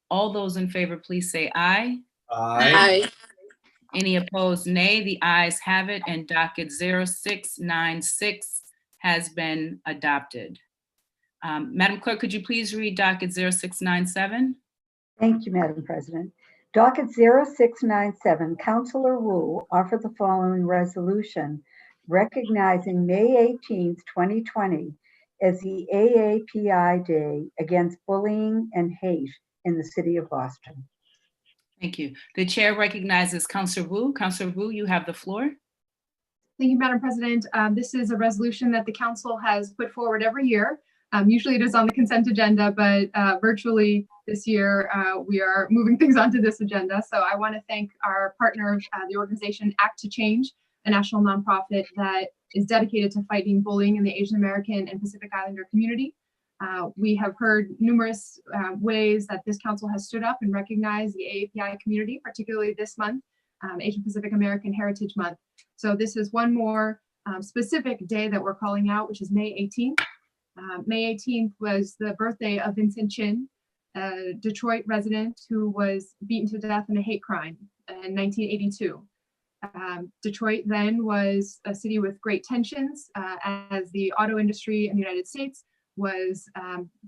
S1: All those in favor, please say aye.
S7: Aye.
S1: Any opposed, nay. The ayes have it, and Docket 0696 has been adopted. Madam Clerk, could you please read Docket 0697?
S5: Thank you, Madam President. Docket 0697, Councillor Wu offered the following resolution recognizing May 18th, 2020 as the AAPI Day Against Bullying and Hate in the City of Boston.
S1: Thank you. The chair recognizes Councillor Wu. Councillor Wu, you have the floor.
S2: Thank you, Madam President. This is a resolution that the council has put forward every year. Usually it is on the consent agenda, but virtually this year we are moving things onto this agenda. So I want to thank our partner, the organization Act to Change, a national nonprofit that is dedicated to fighting bullying in the Asian American and Pacific Islander community. We have heard numerous ways that this council has stood up and recognized the AAPI community, particularly this month, Asian Pacific American Heritage Month. So this is one more specific day that we're calling out, which is May 18th. May 18th was the birthday of Vincent Chin, a Detroit resident who was beaten to death in a hate crime in 1982. Detroit then was a city with great tensions as the auto industry in the United States was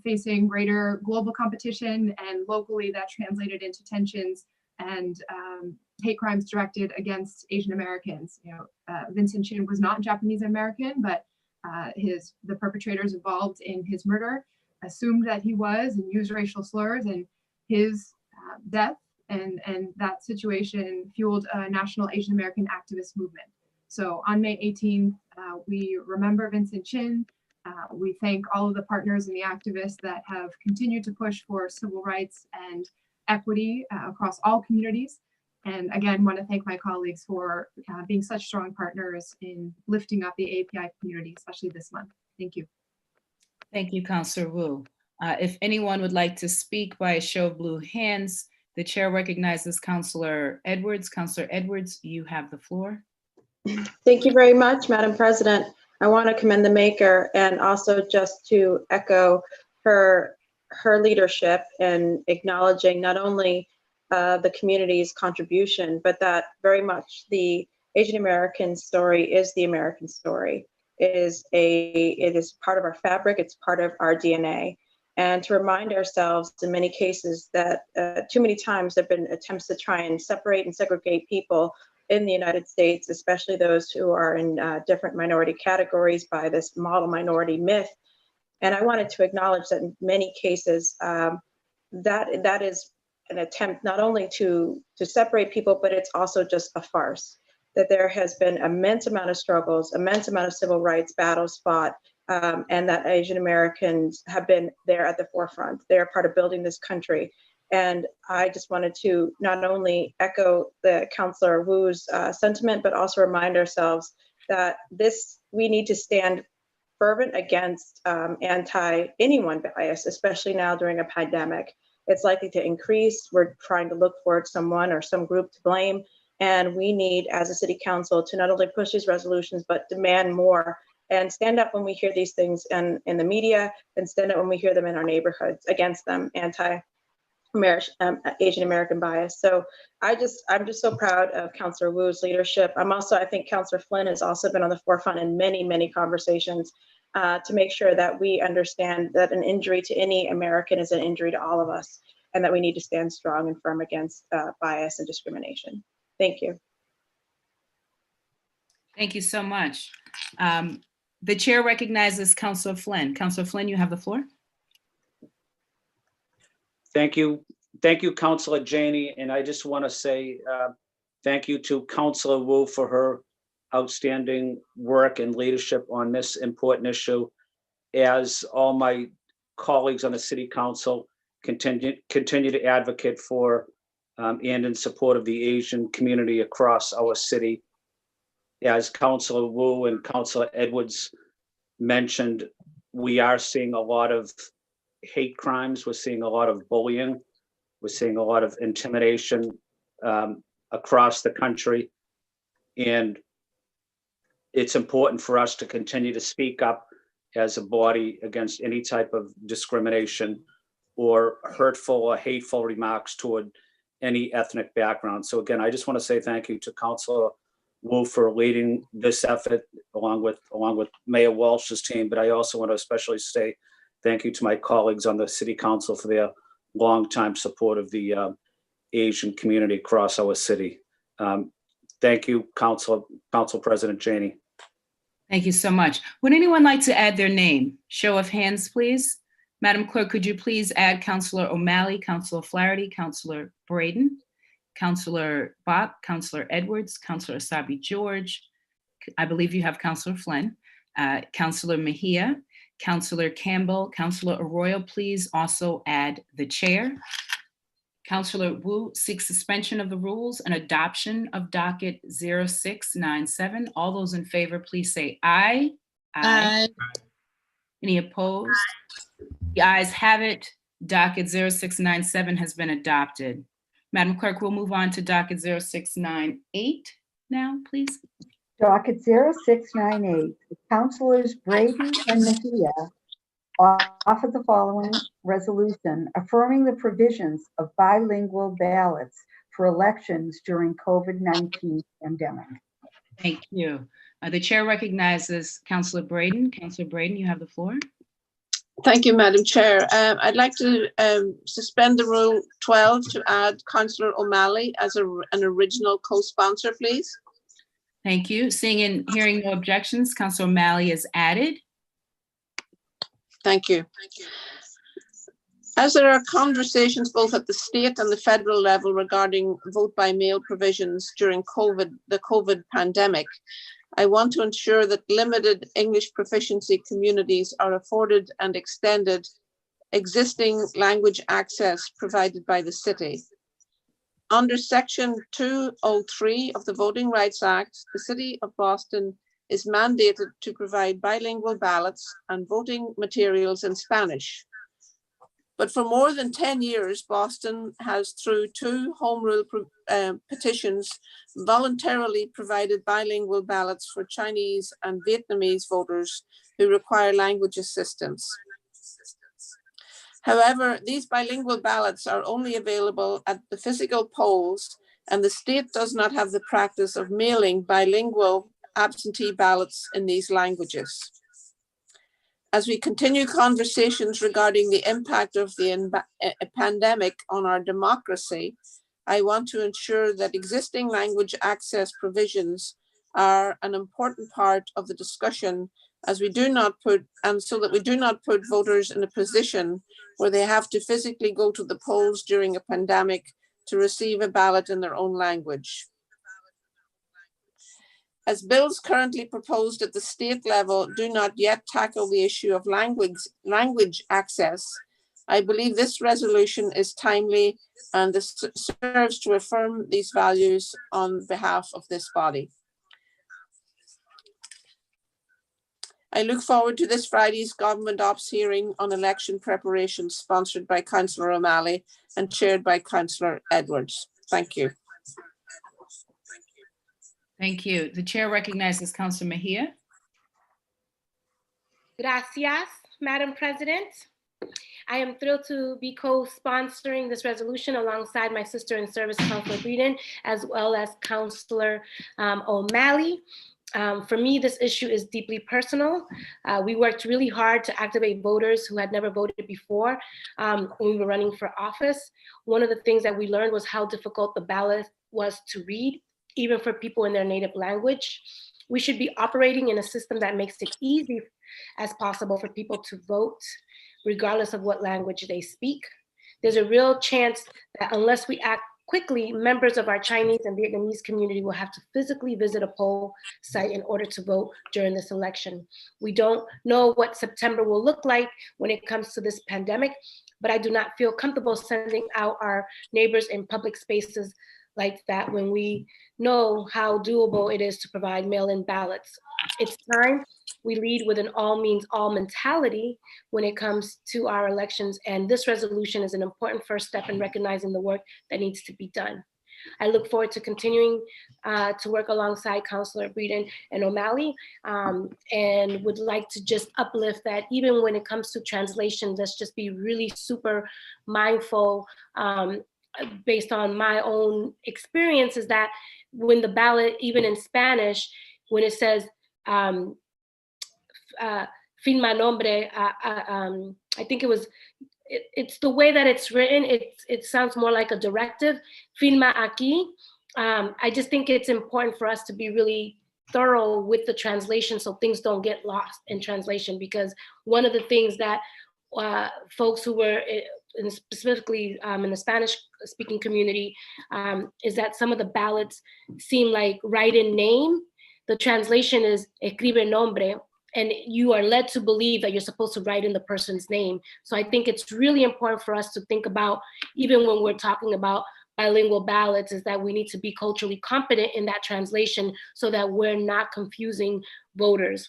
S2: facing greater global competition, and locally that translated into tensions and hate crimes directed against Asian Americans. Vincent Chin was not Japanese American, but the perpetrators involved in his murder assumed that he was and used racial slurs, and his death and that situation fueled a national Asian American activist movement. So on May 18th, we remember Vincent Chin. We thank all of the partners and the activists that have continued to push for civil rights and equity across all communities. And again, want to thank my colleagues for being such strong partners in lifting up the AAPI community, especially this month. Thank you.
S1: Thank you, Councillor Wu. If anyone would like to speak by a show of blue hands, the chair recognizes Councillor Edwards. Councillor Edwards, you have the floor.
S13: Thank you very much, Madam President. I want to commend the maker and also just to echo her leadership in acknowledging not only the community's contribution, but that very much the Asian American story is the American story. It is part of our fabric, it's part of our DNA. And to remind ourselves in many cases that too many times there have been attempts to try and separate and segregate people in the United States, especially those who are in different minority categories by this model minority myth. And I wanted to acknowledge that in many cases, that is an attempt not only to separate people, but it's also just a farce. That there has been immense amount of struggles, immense amount of civil rights battles fought, and that Asian Americans have been there at the forefront. They're part of building this country. And I just wanted to not only echo the Councillor Wu's sentiment, but also remind ourselves that we need to stand fervent against anti-anyone bias, especially now during a pandemic. It's likely to increase. We're trying to look for someone or some group to blame. And we need, as a city council, to not only push these resolutions, but demand more and stand up when we hear these things in the media, and stand up when we hear them in our neighborhoods against them, Asian American bias. So I'm just so proud of Councillor Wu's leadership. I think Councillor Flynn has also been on the forefront in many, many conversations to make sure that we understand that an injury to any American is an injury to all of us. and that we need to stand strong and firm against bias and discrimination. Thank you.
S1: Thank you so much. The chair recognizes Councillor Flynn. Councillor Flynn, you have the floor.
S14: Thank you, Councillor Janey, and I just want to say thank you to Councillor Wu for her outstanding work and leadership on this important issue. As all my colleagues on the City Council continue to advocate for and in support of the Asian community across our city. As Councillor Wu and Councillor Edwards mentioned, we are seeing a lot of hate crimes. We're seeing a lot of bullying. We're seeing a lot of intimidation across the country. And it's important for us to continue to speak up as a body against any type of discrimination or hurtful or hateful remarks toward any ethnic background. So again, I just want to say thank you to Councillor Wu for leading this effort along with Mayor Walsh's team, but I also want to especially say thank you to my colleagues on the City Council for their longtime support of the Asian community across our city. Thank you, Council President Janey.
S1: Thank you so much. Would anyone like to add their name? Show of hands, please. Madam Clerk, could you please add Councillor O'Malley, Councillor Flaherty, Councillor Braden, Councillor Balk, Councillor Edwards, Councillor Asabi George. I believe you have Councillor Flynn, Councillor Mejia, Councillor Campbell, Councillor Roya. Please also add the chair. Councillor Wu seeks suspension of the rules and adoption of docket 0697. All those in favor, please say aye.
S9: Aye.
S1: Any opposed? The ayes have it. Docket 0697 has been adopted. Madam Clerk, we'll move on to docket 0698 now, please.
S5: Docket 0698, Councilors Braden and Mejia offer the following resolution affirming the provisions of bilingual ballots for elections during COVID-19 pandemic.
S1: Thank you. The chair recognizes Councillor Braden. Councillor Braden, you have the floor.
S7: Thank you, Madam Chair. I'd like to suspend the Rule 12 to add Councillor O'Malley as an original co-sponsor, please.
S1: Thank you. Seeing and hearing no objections, Councillor O'Malley is added.
S7: Thank you. As there are conversations both at the state and the federal level regarding vote by mail provisions during the COVID pandemic, I want to ensure that limited English proficiency communities are afforded and extended existing language access provided by the city. Under Section 203 of the Voting Rights Act, the City of Boston is mandated to provide bilingual ballots and voting materials in Spanish. But for more than 10 years, Boston has, through 2 home rule petitions, voluntarily provided bilingual ballots for Chinese and Vietnamese voters who require language assistance. However, these bilingual ballots are only available at the physical polls, and the state does not have the practice of mailing bilingual absentee ballots in these languages. As we continue conversations regarding the impact of the pandemic on our democracy, I want to ensure that existing language access provisions are an important part of the discussion as we do not put, and so that we do not put voters in a position where they have to physically go to the polls during a pandemic to receive a ballot in their own language. As bills currently proposed at the state level do not yet tackle the issue of language access, I believe this resolution is timely and this serves to affirm these values on behalf of this body. I look forward to this Friday's Government Ops hearing on election preparation sponsored by Councillor O'Malley and chaired by Councillor Edwards. Thank you.
S1: Thank you. The chair recognizes Councillor Mejia.
S10: Gracias, Madam President. I am thrilled to be co-sponsoring this resolution alongside my sister in service, Councillor Braden, as well as Councillor O'Malley. For me, this issue is deeply personal. We worked really hard to activate voters who had never voted before when we were running for office. One of the things that we learned was how difficult the ballot was to read, even for people in their native language. We should be operating in a system that makes it easy as possible for people to vote, regardless of what language they speak. There's a real chance that unless we act quickly, members of our Chinese and Vietnamese community will have to physically visit a poll site in order to vote during this election. We don't know what September will look like when it comes to this pandemic, but I do not feel comfortable sending out our neighbors in public spaces like that when we know how doable it is to provide mail-in ballots. It's time we lead with an all means all mentality when it comes to our elections, and this resolution is an important first step in recognizing the work that needs to be done. I look forward to continuing to work alongside Councillor Braden and O'Malley, and would like to just uplift that even when it comes to translation, let's just be really super mindful based on my own experience, is that when the ballot, even in Spanish, when it says, firma nombre, I think it's the way that it's written, it sounds more like a directive, firma aquí. I just think it's important for us to be really thorough with the translation so things don't get lost in translation, because one of the things that folks who were specifically in the Spanish speaking community is that some of the ballots seem like write-in name. The translation is escribe nombre, and you are led to believe that you're supposed to write in the person's name. So I think it's really important for us to think about, even when we're talking about bilingual ballots, is that we need to be culturally competent in that translation so that we're not confusing voters.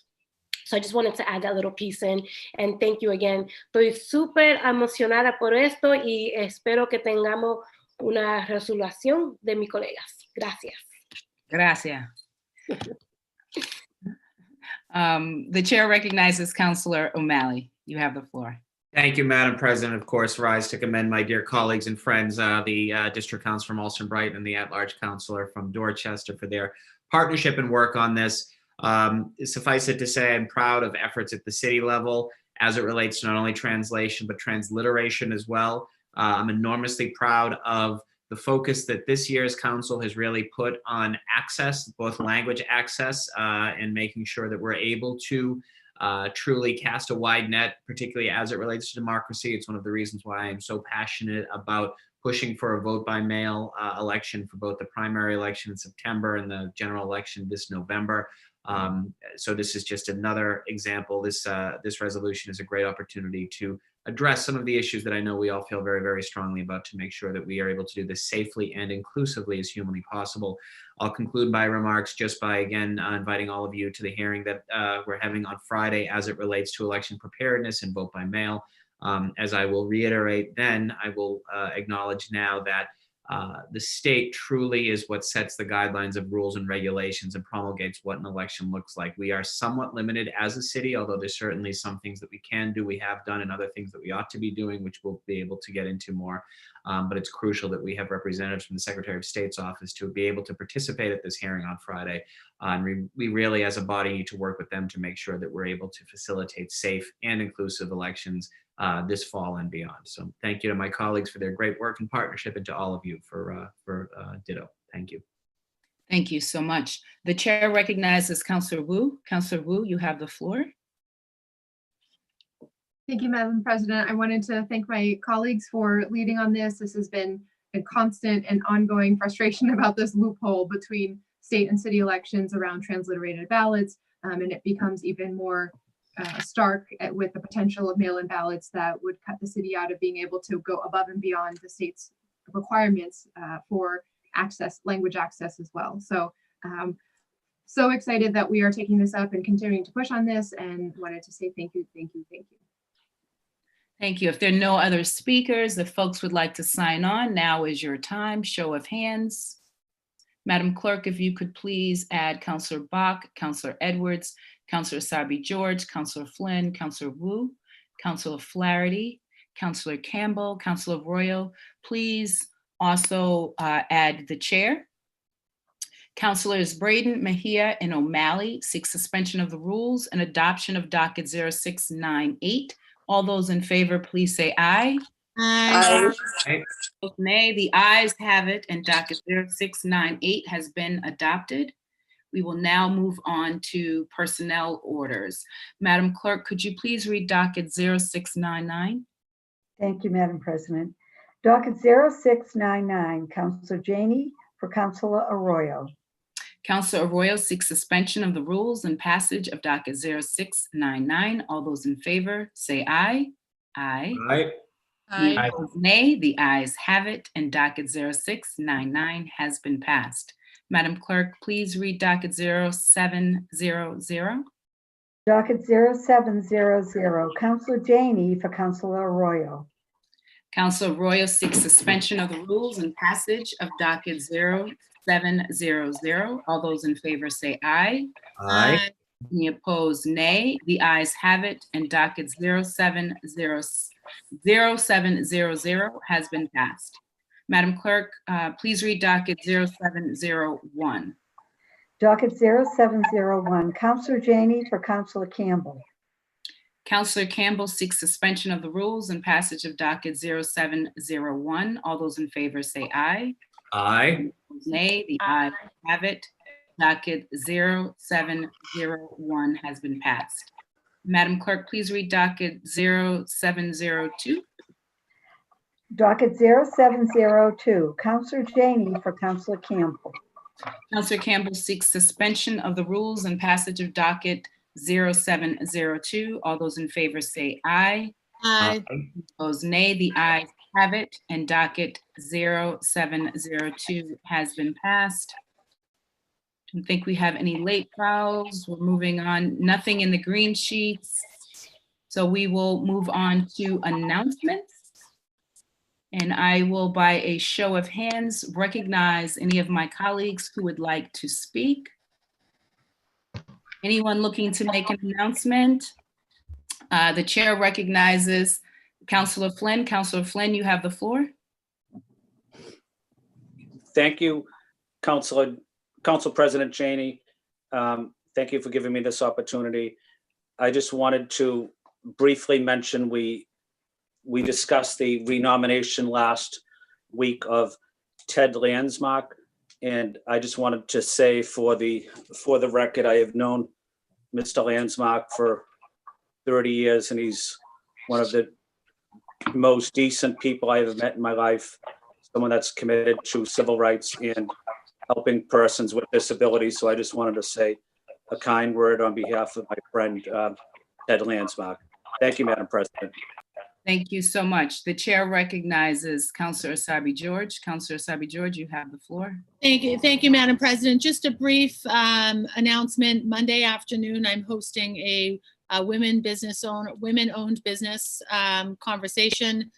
S10: So I just wanted to add that little piece in, and thank you again. Estoy súper emocionada por esto y espero que tengamos una resolución de mis colegas. Gracias.
S1: Gracias. The chair recognizes Councillor O'Malley. You have the floor.
S6: Thank you, Madam President. Of course, rise to commend my dear colleagues and friends, the District Council from Alston Brighton and the at-large Councillor from Dorchester for their partnership and work on this. Suffice it to say, I'm proud of efforts at the city level as it relates to not only translation, but transliteration as well. I'm enormously proud of the focus that this year's council has really put on access, both language access, and making sure that we're able to truly cast a wide net, particularly as it relates to democracy. It's one of the reasons why I am so passionate about pushing for a vote by mail election for both the primary election in September and the general election this November. So this is just another example. This resolution is a great opportunity to address some of the issues that I know we all feel very, very strongly about, to make sure that we are able to do this safely and inclusively as humanly possible. I'll conclude my remarks just by, again, inviting all of you to the hearing that we're having on Friday as it relates to election preparedness and vote by mail. As I will reiterate then, I will acknowledge now that the state truly is what sets the guidelines of rules and regulations and promulgates what an election looks like. We are somewhat limited as a city, although there's certainly some things that we can do, we have done, and other things that we ought to be doing, which we'll be able to get into more. But it's crucial that we have representatives from the Secretary of State's office to be able to participate at this hearing on Friday. And we really, as a body, need to work with them to make sure that we're able to facilitate safe and inclusive elections this fall and beyond. So thank you to my colleagues for their great work and partnership, and to all of you for ditto. Thank you.
S1: Thank you so much. The chair recognizes Councillor Wu. Councillor Wu, you have the floor.
S2: Thank you, Madam President. I wanted to thank my colleagues for leading on this. This has been a constant and ongoing frustration about this loophole between state and city elections around transliterated ballots, and it becomes even more stark with the potential of mail-in ballots that would cut the city out of being able to go above and beyond the state's requirements for access, language access as well. So, so excited that we are taking this up and continuing to push on this, and wanted to say thank you, thank you, thank you.
S1: Thank you. If there are no other speakers, if folks would like to sign on, now is your time. Show of hands. Madam Clerk, if you could please add Councillor Balk, Councillor Edwards, Councillor Asabi George, Councillor Flynn, Councillor Wu, Councillor Flaherty, Councillor Campbell, Councillor Roya. Please also add the chair. Councilors Braden, Mejia, and O'Malley seek suspension of the rules and adoption of docket 0698. All those in favor, please say aye.
S9: Aye.
S1: Opposed, nay. The ayes have it, and docket 0698 has been adopted. We will now move on to personnel orders. Madam Clerk, could you please read docket 0699?
S5: Thank you, Madam President. Docket 0699, Councillor Janey for Councillor Arroyo.
S1: Councillor Arroyo seeks suspension of the rules and passage of docket 0699. All those in favor, say aye. Aye.
S6: Aye.
S1: Any
S11: Aye.
S1: opposed, nay. The ayes have it, and docket 0699 has been passed. Madam Clerk, please read docket 0700.
S5: Docket 0700, Councillor Janey for Councillor Arroyo.
S1: Councillor Arroyo seeks suspension of the rules and passage of docket 0700. All those in favor say aye.
S6: Aye.
S1: Any opposed, nay. The ayes have it, and docket 0700 has been passed. Madam Clerk, please read docket 0701.
S5: Docket 0701, Councillor Janey for Councillor Campbell.
S1: Councillor Campbell seeks suspension of the rules and passage of docket 0701. All those in favor say aye.
S6: Aye.
S1: Nay, the ayes have it. Docket 0701 has been passed. Madam Clerk, please read docket 0702.
S5: Docket 0702, Councillor Janey for Councillor Campbell.
S1: Councillor Campbell seeks suspension of the rules and passage of docket 0702. All those in favor say aye.
S9: Aye.
S1: Opposed, nay. The ayes have it, and docket 0702 has been passed. Don't think we have any late files. We're moving on. Nothing in the green sheets. So we will move on to announcements. And I will, by a show of hands, recognize any of my colleagues who would like to speak. Anyone looking to make an announcement? The chair recognizes Councillor Flynn. Councillor Flynn, you have the floor.
S14: Thank you, Council President Janey. Thank you for giving me this opportunity. I just wanted to briefly mention we discussed the renomination last week of Ted Landsmark, and I just wanted to say for the record, I have known Mr. Landsmark for 30 years, and he's one of the most decent people I ever met in my life, someone that's committed to civil rights and helping persons with disabilities. So I just wanted to say a kind word on behalf of my friend, Ted Landsmark. Thank you, Madam President.
S1: Thank you so much. The chair recognizes Councillor Asabi George. Councillor Asabi George, you have the floor.
S9: Thank you, Madam President. Just a brief announcement. Monday afternoon, I'm hosting a women-owned business conversation.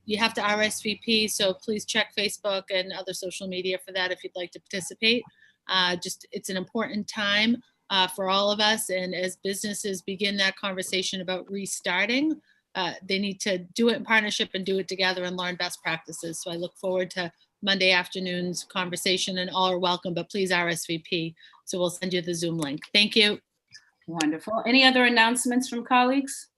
S9: You have to RSVP, so please check Facebook and other social media for that if you'd like to participate. It's an important time for all of us, and as businesses begin that conversation about restarting, they need to do it in partnership and do it together and learn best practices. So I look forward to Monday afternoon's conversation, and all are welcome, but please RSVP. So we'll send you the Zoom link. Thank you.
S1: Wonderful. Any other announcements from colleagues?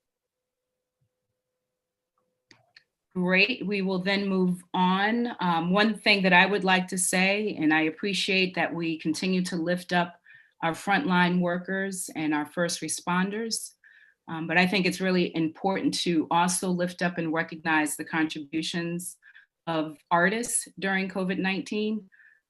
S1: Great. We will then move on. One thing that I would like to say, and I appreciate that we continue to lift up our frontline workers and our first responders. But I think it's really important to also lift up and recognize the contributions of artists during COVID-19.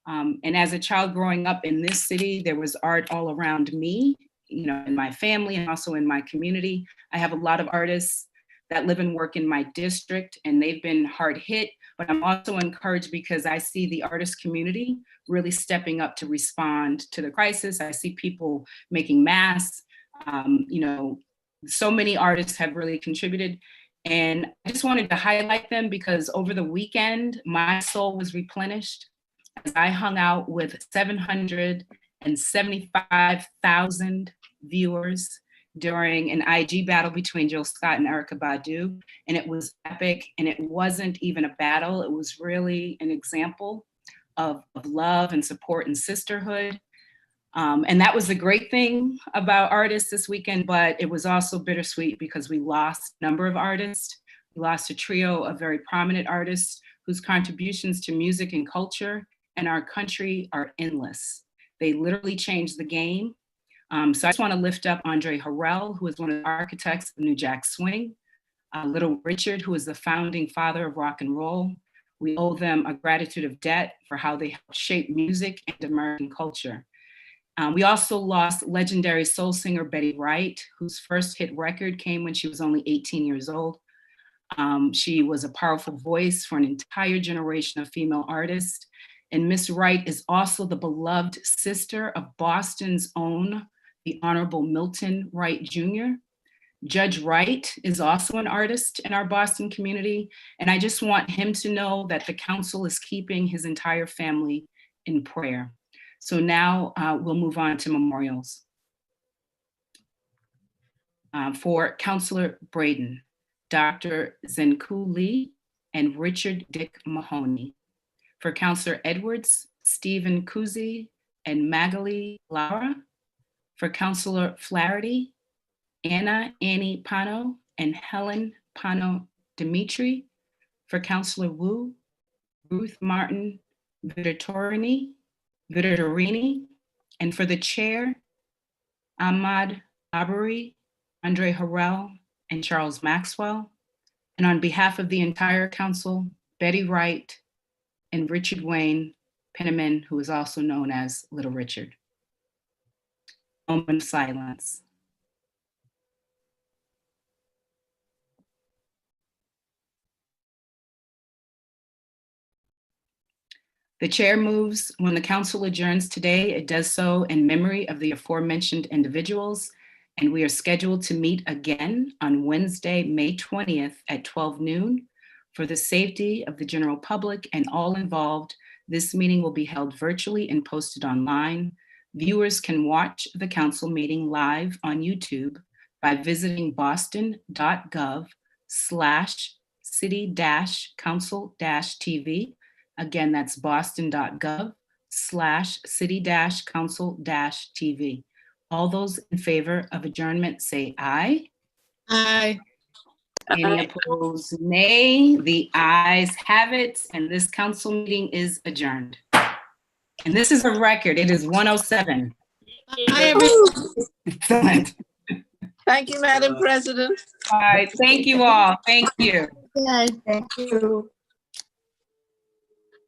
S1: And as a child growing up in this city, there was art all around me, in my family and also in my community. I have a lot of artists that live and work in my district, and they've been hard hit, but I'm also encouraged because I see the artist community really stepping up to respond to the crisis. I see people making masks, so many artists have really contributed, and I just wanted to highlight them because over the weekend, my soul was replenished as I hung out with 775,000 viewers during an IG battle between Jill Scott and Erykah Badu, and it was epic, and it wasn't even a battle. It was really an example of love and support and sisterhood. And that was the great thing about artists this weekend, but it was also bittersweet because we lost a number of artists. We lost a trio of very prominent artists whose contributions to music and culture and our country are endless. They literally changed the game. So I just want to lift up Andre Harrell, who is one of the architects of New Jack Swing, Little Richard, who is the founding father of rock and roll. We owe them a gratitude of debt for how they helped shape music and American culture. We also lost legendary soul singer Betty Wright, whose first hit record came when she was only 18 years old. She was a powerful voice for an entire generation of female artists. And Miss Wright is also the beloved sister of Boston's own, the Honorable Milton Wright Jr. Judge Wright is also an artist in our Boston community. And I just want him to know that the council is keeping his entire family in prayer. So now we'll move on to memorials. For Councillor Braden, Dr. Zenku Lee, and Richard Dick Mahoney. For Councillor Edwards, Stephen Kuzi, and Magali Lara. For Councillor Flaherty, Annie Pano, and Helen Pano Dimitri. For Councillor Wu, Ruth Martin Vittorini, and for the chair, Ahmad Arbery, Andre Harrell, and Charles Maxwell. And on behalf of the entire council, Betty Wright and Richard Wayne Penniman, who is also known as Little Richard. Moment of silence. The chair moves when the council adjourns today, it does so in memory of the aforementioned individuals, and we are scheduled to meet again on Wednesday, May 20th at 12 noon. For the safety of the general public and all involved, this meeting will be held virtually and posted online. Viewers can watch the council meeting live on YouTube by visiting boston.gov/city-council-TV. Again, that's boston.gov/city-council-TV. All those in favor of adjournment say aye.
S11: Aye.
S1: Any opposed, nay. The ayes have it, and this council meeting is adjourned. And this is a record. It is 1:07.
S11: Aye, everyone.
S1: Excellent.
S7: Thank you, Madam President.
S1: All right, thank you all. Thank you.
S5: Thank you.